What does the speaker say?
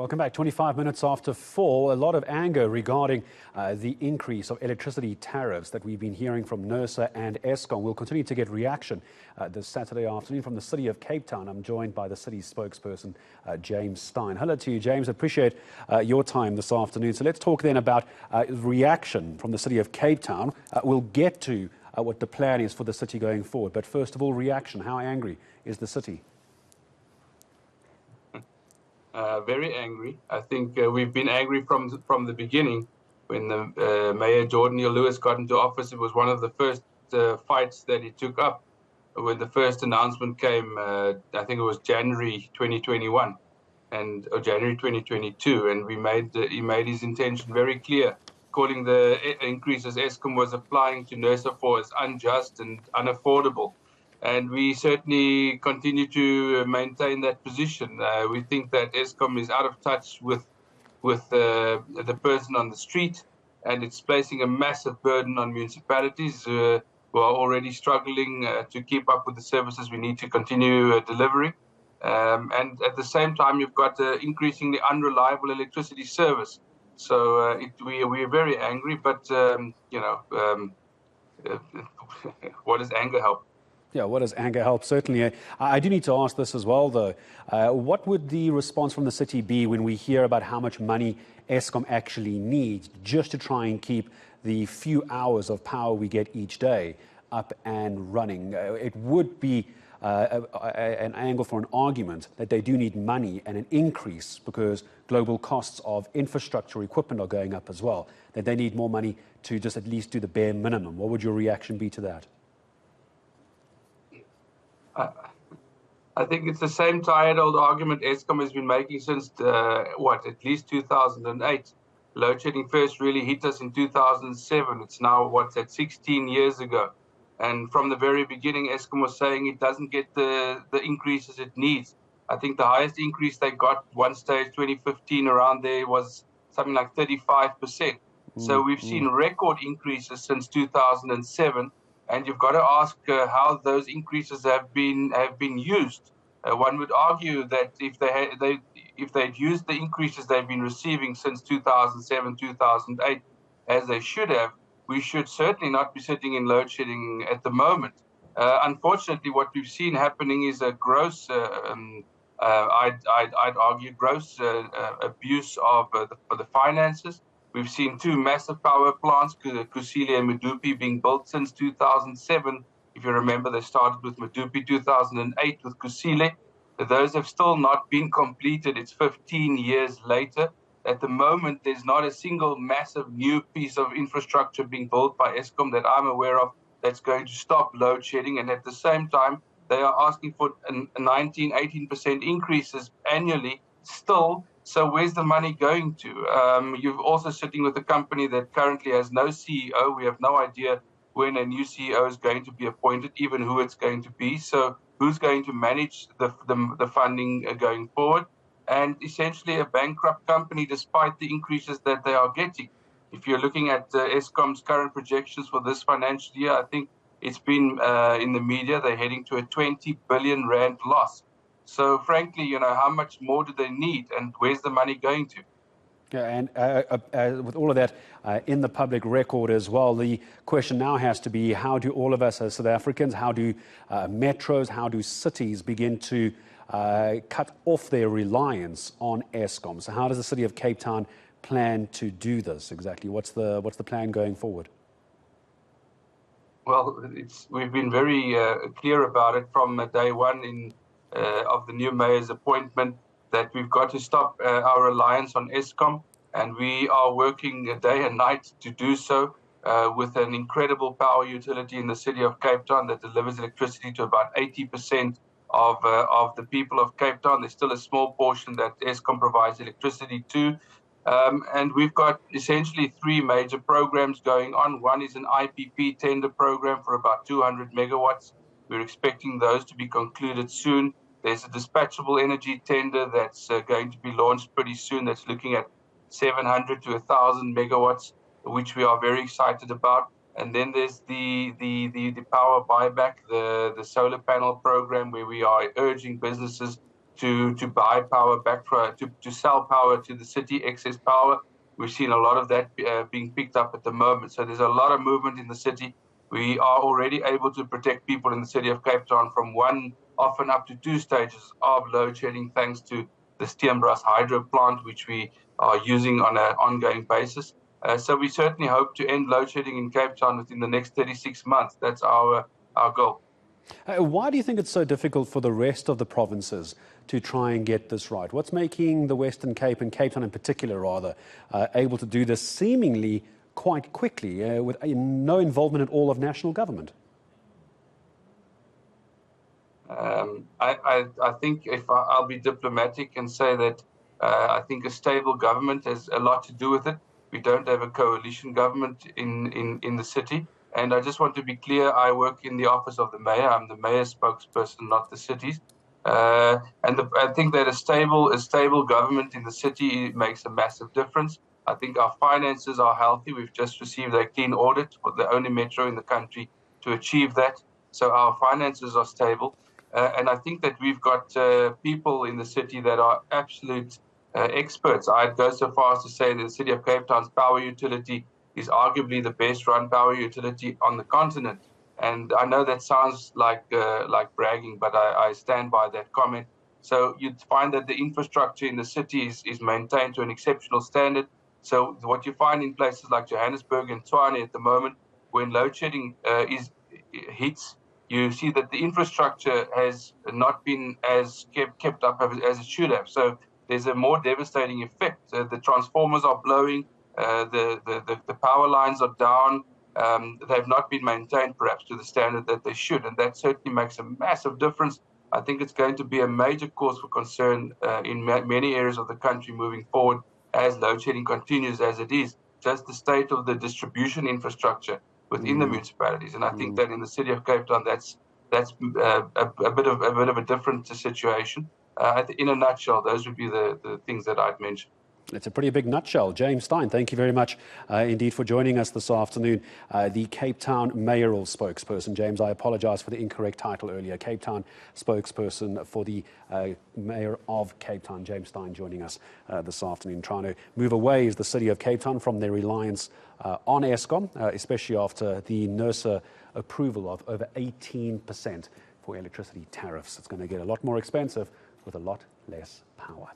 Welcome back. 25 minutes after 4. A lot of anger regarding the increase of electricity tariffs that we've been hearing from Nersa and Eskom. We'll continue to get reaction this Saturday afternoon from the city of Cape Town. I'm joined by the city's spokesperson, James Styan. Hello to you, James. Appreciate your time this afternoon. So let's talk then about reaction from the city of Cape Town. We'll get to what the plan is for the city going forward. But first of all, reaction. How angry is the city? Very angry. I think we've been angry from the beginning. When the Mayor Jordan Lewis got into office, it was one of the first fights that he took up. When the first announcement came, I think it was January 2021 or January 2022, and he made his intention very clear, calling the increases Eskom was applying to Nersa for as unjust and unaffordable. And we certainly continue to maintain that position. We think that Eskom is out of touch with the person on the street, and it's placing a massive burden on municipalities who are already struggling to keep up with the services we need to continue delivering. And at the same time, you've got increasingly unreliable electricity service. So we are very angry, but what does anger help? Yeah, what does anger help? Certainly. I do need to ask this as well, though. What would the response from the city be when we hear about how much money Eskom actually needs just to try and keep the few hours of power we get each day up and running? It would be an angle for an argument that they do need money and an increase because global costs of infrastructure equipment are going up as well, that they need more money to just at least do the bare minimum. What would your reaction be to that? I think it's the same tired old argument Eskom has been making since, at least 2008. Load shedding first really hit us in 2007. It's now, 16 years ago. And from the very beginning, Eskom was saying it doesn't get the increases it needs. I think the highest increase they got one stage, 2015, around there was something like 35%. So we've seen record increases since 2007. And you've got to ask how those increases have been used. One would argue that if they'd used the increases they've been receiving since 2007, 2008, as they should have, we should certainly not be sitting in load shedding at the moment. Unfortunately, what we've seen happening is a gross, I'd argue, gross abuse of the finances. We've seen two massive power plants, Kusile and Medupi, being built since 2007. If you remember, they started with Medupi 2008 with Kusile. Those have still not been completed. It's 15 years later. At the moment, there's not a single massive new piece of infrastructure being built by Eskom that I'm aware of that's going to stop load shedding. And at the same time, they are asking for 19, 18% increases annually still. So where's the money going to? You're also sitting with a company that currently has no CEO. We have no idea when a new CEO is going to be appointed, even who it's going to be. So who's going to manage the funding going forward? And essentially a bankrupt company, despite the increases that they are getting. If you're looking at Eskom's current projections for this financial year, I think it's been in the media, they're heading to a 20 billion rand loss. So, frankly, how much more do they need and where's the money going to? Yeah, and with all of that in the public record as well, the question now has to be, how do all of us as South Africans, how do metros, how do cities begin to cut off their reliance on Eskom? So how does the city of Cape Town plan to do this exactly? What's the plan going forward? Well, we've been very clear about it from day one of the new mayor's appointment, that we've got to stop our reliance on Eskom, and we are working day and night to do so with an incredible power utility in the city of Cape Town that delivers electricity to about 80% of the people of Cape Town. There's still a small portion that Eskom provides electricity to. And we've got essentially three major programs going on. One is an IPP tender program for about 200 megawatts. We're expecting those to be concluded soon. There's a dispatchable energy tender that's going to be launched pretty soon that's looking at 700 to 1,000 megawatts, which we are very excited about. And then there's the power buyback, the solar panel program, where we are urging businesses to buy power back to sell power to the city, excess power. We've seen a lot of that being picked up at the moment. So there's a lot of movement in the city. We are already able to protect people in the city of Cape Town from one, often up to 2 stages of load shedding, thanks to the Styan hydro plant, which we are using on an ongoing basis. So we certainly hope to end load shedding in Cape Town within the next 36 months. That's our goal. Why do you think it's so difficult for the rest of the provinces to try and get this right? What's making the Western Cape, and Cape Town in particular rather, able to do this seemingly quite quickly with no involvement at all of national government? I think if I'll be diplomatic and say that I think a stable government has a lot to do with it. We don't have a coalition government in the city. And I just want to be clear, I work in the office of the mayor. I'm the mayor's spokesperson, not the city's. I think that a stable government in the city makes a massive difference. I think our finances are healthy. We've just received a clean audit for the only metro in the country to achieve that. So our finances are stable. And I think that we've got people in the city that are absolute experts. I'd go so far as to say that the city of Cape Town's power utility is arguably the best run power utility on the continent. And I know that sounds like bragging, but I stand by that comment. So you'd find that the infrastructure in the city is maintained to an exceptional standard. So what you find in places like Johannesburg and Tshwane at the moment, when load shedding hits, you see that the infrastructure has not been as kept up as it should have. So there's a more devastating effect. The transformers are blowing, the power lines are down. They've not been maintained perhaps to the standard that they should, and that certainly makes a massive difference. I think it's going to be a major cause for concern in many areas of the country moving forward as load shedding continues as it is. Just the state of the distribution infrastructure within the municipalities, and I think that in the city of Cape Town, that's a bit of a different situation. In a nutshell, those would be the things that I'd mention. It's a pretty big nutshell. James Styan, thank you very much indeed for joining us this afternoon. The Cape Town mayoral spokesperson. James, I apologize for the incorrect title earlier. Cape Town spokesperson for the mayor of Cape Town, James Styan, joining us this afternoon, trying to move away as the city of Cape Town from their reliance on Eskom, especially after the Nersa approval of over 18% for electricity tariffs. It's going to get a lot more expensive with a lot less power.